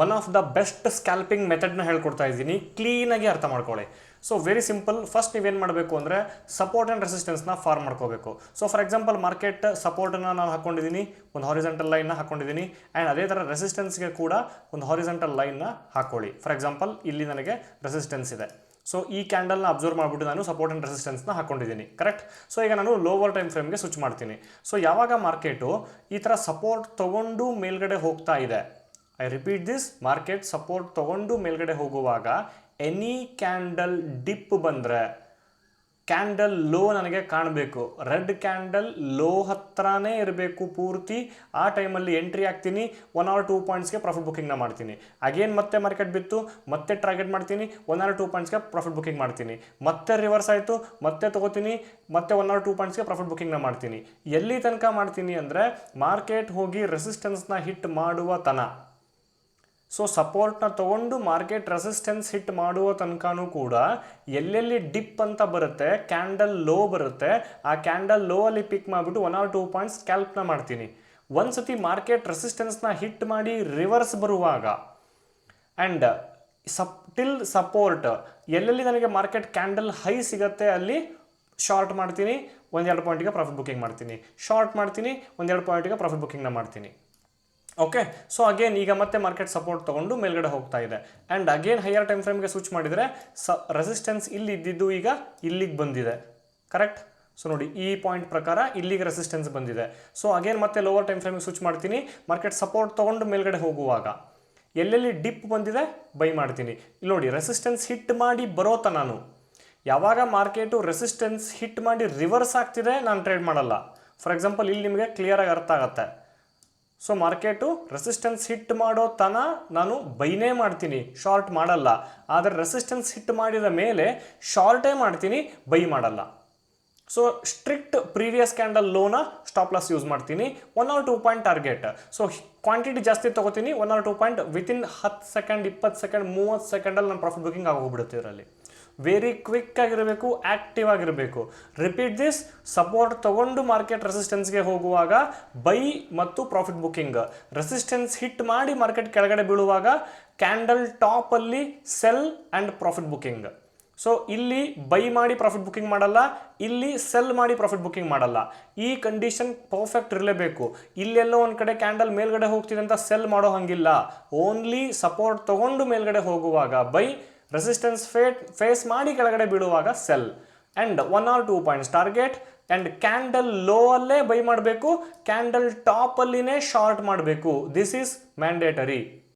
One of the best scalping ಮೆಥಡ್ನ ಹೇಳ್ಕೊಡ್ತಾ ಇದ್ದೀನಿ, ಕ್ಲೀನಾಗಿ ಅರ್ಥ ಮಾಡ್ಕೊಳ್ಳಿ. So very simple. ಫಸ್ಟ್ ನೀವೇನು ಮಾಡಬೇಕು ಅಂದರೆ ಸಪೋರ್ಟ್ ಆ್ಯಂಡ್ ರೆಸಿಸ್ಟೆನ್ಸ್ನ ಫಾರ್ಮ್ ಮಾಡ್ಕೋಬೇಕು. ಸೊ ಫಾರ್ ಎಕ್ಸಾಂಪಲ್ ಮಾರ್ಕೆಟ್ ಸಪೋರ್ಟನ್ನು ನಾನು ಹಾಕ್ಕೊಂಡಿದ್ದೀನಿ, ಒಂದು ಹಾರಿಜಾಂಟಲ್ ಲೈನ್ನ ಹಾಕ್ಕೊಂಡಿದ್ದೀನಿ, ಆ್ಯಂಡ್ ಅದೇ ಥರ ರೆಸಿಸ್ಟೆನ್ಸ್ಗೆ ಕೂಡ ಒಂದು ಹಾರಿಜಾಂಟಲ್ ಲೈನ್ನ ಹಾಕ್ಕೊಳ್ಳಿ. ಫಾರ್ ಎಕ್ಸಾಂಪಲ್ ಇಲ್ಲಿ ನನಗೆ ರೆಸಿಸ್ಟೆನ್ಸ್ ಇದೆ. ಸೊ ಈ ಕ್ಯಾಂಡಲ್ನ ಅಬ್ಸರ್ವ್ ಮಾಡಿಬಿಟ್ಟು ನಾನು ಸಪೋರ್ಟ್ ಆ್ಯಂಡ್ ರೆಸಿಸ್ಟೆನ್ಸ್ನ ಹಾಕ್ಕೊಂಡಿದ್ದೀನಿ, ಕರೆಕ್ಟ್. ಸೊ ಈಗ ನಾನು ಲೋವರ್ ಟೈಮ್ ಫ್ರೇಮ್ಗೆ ಸ್ವಿಚ್ ಮಾಡ್ತೀನಿ. ಸೊ ಯಾವಾಗ ಮಾರ್ಕೆಟು ಈ ಥರ ಸಪೋರ್ಟ್ ತೊಗೊಂಡು ಮೇಲ್ಗಡೆ ಹೋಗ್ತಾ ಇದೆ, I repeat this, market support ತೊಗೊಂಡು ಮೇಲ್ಗಡೆ ಹೋಗುವಾಗ ಎನಿ ಕ್ಯಾಂಡಲ್ ಡಿಪ್ ಬಂದರೆ ಕ್ಯಾಂಡಲ್ ಲೋ ನನಗೆ ಕಾಣಬೇಕು. ರೆಡ್ ಕ್ಯಾಂಡಲ್ ಲೋ ಹತ್ರನೇ ಇರಬೇಕು ಪೂರ್ತಿ. ಆ ಟೈಮಲ್ಲಿ ಎಂಟ್ರಿ ಆಗ್ತೀನಿ, 1 or 2 ಪಾಯಿಂಟ್ಸ್ಗೆ ಪ್ರಾಫಿಟ್ ಬುಕ್ಕಿಂಗ್ನ ಮಾಡ್ತೀನಿ. ಅಗೇನ್ ಮತ್ತೆ ಮಾರ್ಕೆಟ್ ಬಿತ್ತು, ಮತ್ತೆ ಟಾರ್ಗೆಟ್ ಮಾಡ್ತೀನಿ, 1 or 2 ಪಾಯಿಂಟ್ಸ್ಗೆ ಪ್ರಾಫಿಟ್ ಬುಕ್ಕಿಂಗ್ ಮಾಡ್ತೀನಿ. ಮತ್ತೆ ರಿವರ್ಸ್ ಆಯಿತು, ಮತ್ತೆ ತೊಗೋತೀನಿ, ಮತ್ತೆ 1 or 2 ಪಾಯಿಂಟ್ಸ್ಗೆ ಪ್ರಾಫಿಟ್ ಬುಕ್ಕಿಂಗ್ನ ಮಾಡ್ತೀನಿ. ಎಲ್ಲಿ ತನಕ ಮಾಡ್ತೀನಿ ಅಂದರೆ ಮಾರ್ಕೆಟ್ ಹೋಗಿ ರೆಸಿಸ್ಟೆನ್ಸ್ನ ಹಿಟ್ ಮಾಡುವ ತನಕ. ಸೊ ಸಪೋರ್ಟ್ನ ತೊಗೊಂಡು ಮಾರ್ಕೆಟ್ ರೆಸಿಸ್ಟೆನ್ಸ್ ಹಿಟ್ ಮಾಡುವ ತನಕನೂ ಕೂಡ ಎಲ್ಲೆಲ್ಲಿ ಡಿಪ್ ಅಂತ ಬರುತ್ತೆ, ಕ್ಯಾಂಡಲ್ ಲೋ ಬರುತ್ತೆ, ಆ ಕ್ಯಾಂಡಲ್ ಲೋ ಅಲ್ಲಿ ಪಿಕ್ ಮಾಡಿಬಿಟ್ಟು 1 or 2 ಪಾಯಿಂಟ್ಸ್ ಸ್ಕ್ಯಾಲ್ಪ್ನ ಮಾಡ್ತೀನಿ. ಒಂದ್ಸತಿ ಮಾರ್ಕೆಟ್ ರೆಸಿಸ್ಟೆನ್ಸ್ನ ಹಿಟ್ ಮಾಡಿ ರಿವರ್ಸ್ ಬರುವಾಗ ಆ್ಯಂಡ್ ಟಿಲ್ ಸಪೋರ್ಟ್ ಎಲ್ಲೆಲ್ಲಿ ನನಗೆ ಮಾರ್ಕೆಟ್ ಕ್ಯಾಂಡಲ್ ಹೈ ಸಿಗುತ್ತೆ ಅಲ್ಲಿ ಶಾರ್ಟ್ ಮಾಡ್ತೀನಿ, 1-2 ಪಾಯಿಂಟಿಗೆ ಪ್ರಾಫಿಟ್ ಬುಕ್ಕಿಂಗ್ ಮಾಡ್ತೀನಿ, ಶಾರ್ಟ್ ಮಾಡ್ತೀನಿ, 1-2 ಪಾಯಿಂಟಿಗೆ ಪ್ರಾಫಿಟ್ ಬುಕ್ಕಿಂಗ್ನ ಮಾಡ್ತೀನಿ. ಓಕೆ. ಸೊ ಅಗೇನ್ ಈಗ ಮತ್ತೆ ಮಾರ್ಕೆಟ್ ಸಪೋರ್ಟ್ ತೊಗೊಂಡು ಮೇಲ್ಗಡೆ ಹೋಗ್ತಾ ಇದೆ, ಆ್ಯಂಡ್ ಅಗೇನ್ ಹೈಯರ್ ಟೈಮ್ ಫ್ರೇಮ್ಗೆ ಸ್ವಿಚ್ ಮಾಡಿದರೆ ರೆಸಿಸ್ಟೆನ್ಸ್ ಇಲ್ಲಿ ಇದ್ದಿದ್ದು ಈಗ ಇಲ್ಲಿಗೆ ಬಂದಿದೆ, ಕರೆಕ್ಟ್. ಸೊ ನೋಡಿ ಈ ಪಾಯಿಂಟ್ ಪ್ರಕಾರ ಇಲ್ಲಿಗೆ ರೆಸಿಸ್ಟೆನ್ಸ್ ಬಂದಿದೆ. ಸೊ ಅಗೇನ್ ಮತ್ತೆ ಲೋವರ್ ಟೈಮ್ ಫ್ರೇಮ್ಗೆ ಸ್ವಿಚ್ ಮಾಡ್ತೀನಿ. ಮಾರ್ಕೆಟ್ ಸಪೋರ್ಟ್ ತೊಗೊಂಡು ಮೇಲ್ಗಡೆ ಹೋಗುವಾಗ ಎಲ್ಲೆಲ್ಲಿ ಡಿಪ್ ಬಂದಿದೆ ಬೈ ಮಾಡ್ತೀನಿ. ಇಲ್ಲಿ ನೋಡಿ ರೆಸಿಸ್ಟೆನ್ಸ್ ಹಿಟ್ ಮಾಡಿ ಬರೋತ ನಾನು ಯಾವಾಗ ಮಾರ್ಕೆಟು ರೆಸಿಸ್ಟೆನ್ಸ್ ಹಿಟ್ ಮಾಡಿ ರಿವರ್ಸ್ ಆಗ್ತಿದೆ ನಾನು ಟ್ರೇಡ್ ಮಾಡಲ್ಲ. ಫಾರ್ ಎಕ್ಸಾಂಪಲ್ ಇಲ್ಲಿ ನಿಮಗೆ ಕ್ಲಿಯರಾಗಿ ಅರ್ಥ ಆಗುತ್ತೆ. ಸೊ ಮಾರ್ಕೆಟು ರೆಸಿಸ್ಟೆನ್ಸ್ ಹಿಟ್ ಮಾಡೋ ತನ ನಾನು ಬೈನೇ ಮಾಡ್ತೀನಿ, ಶಾರ್ಟ್ ಮಾಡಲ್ಲ. ಆದರೆ ರೆಸಿಸ್ಟೆನ್ಸ್ ಹಿಟ್ ಮಾಡಿದ ಮೇಲೆ ಶಾರ್ಟೇ ಮಾಡ್ತೀನಿ, ಬೈ ಮಾಡಲ್ಲ. ಸೊ ಸ್ಟ್ರಿಕ್ಟ್ ಪ್ರೀವಿಯಸ್ ಕ್ಯಾಂಡಲ್ ಲೋನ ಸ್ಟಾಪ್ ಲಾಸ್ ಯೂಸ್ ಮಾಡ್ತೀನಿ, 1 or 2 point target. So quantity ಜಾಸ್ತಿ ತೊಗೋತೀನಿ, 1 or 2 point within 10 second, 20 second, 30 ಸೆಕೆಂಡಲ್ಲಿ ನಾನು ಪ್ರಾಫಿಟ್ ಬುಕ್ಕಿಂಗ್ ಆಗೋಗ್ಬಿಡುತ್ತೆ. ಇದರಲ್ಲಿ ವೆರಿ ಕ್ವಿಕ್ ಆಗಿರಬೇಕು, ಆಕ್ಟಿವ್ ಆಗಿರಬೇಕು. ರಿಪೀಟ್ ದಿಸ್, ಸಪೋರ್ಟ್ ತಗೊಂಡು ಮಾರ್ಕೆಟ್ ರೆಸಿಸ್ಟೆನ್ಸ್ಗೆ ಹೋಗುವಾಗ ಬೈ ಮತ್ತು ಪ್ರಾಫಿಟ್ ಬುಕ್ಕಿಂಗ್. ರೆಸಿಸ್ಟೆನ್ಸ್ ಹಿಟ್ ಮಾಡಿ ಮಾರ್ಕೆಟ್ ಕೆಳಗಡೆ ಬೀಳುವಾಗ ಕ್ಯಾಂಡಲ್ ಟಾಪಲ್ಲಿ sell and profit booking. So ಇಲ್ಲಿ ಬೈ ಮಾಡಿ ಪ್ರಾಫಿಟ್ ಬುಕ್ಕಿಂಗ್ ಮಾಡಲ್ಲ, ಇಲ್ಲಿ ಸೆಲ್ ಮಾಡಿ ಪ್ರಾಫಿಟ್ ಬುಕ್ಕಿಂಗ್ ಮಾಡಲ್ಲ. ಈ ಕಂಡೀಷನ್ ಪರ್ಫೆಕ್ಟ್ ಇರಲೇಬೇಕು. ಇಲ್ಲೆಲ್ಲೋ ಒಂದು ಕಡೆ ಕ್ಯಾಂಡಲ್ ಮೇಲ್ಗಡೆ ಹೋಗ್ತಿದೆ ಅಂತ ಸೆಲ್ ಮಾಡೋ ಹಂಗಿಲ್ಲ. ಓನ್ಲಿ ಸಪೋರ್ಟ್ ತಗೊಂಡು ಮೇಲ್ಗಡೆ ಹೋಗುವಾಗ ಬೈ, ರೆಸಿಸ್ಟೆನ್ಸ್ ಫೇಸ್ ಮಾಡಿ ಕೆಳಗಡೆ ಬೀಳುವಾಗ sell, and 1 or 2 points target, and candle low ಅಲ್ಲೇ ಬೈ ಮಾಡಬೇಕು, ಕ್ಯಾಂಡಲ್ ಟಾಪಲ್ಲಿನೇ ಶಾರ್ಟ್ ಮಾಡಬೇಕು. This is mandatory.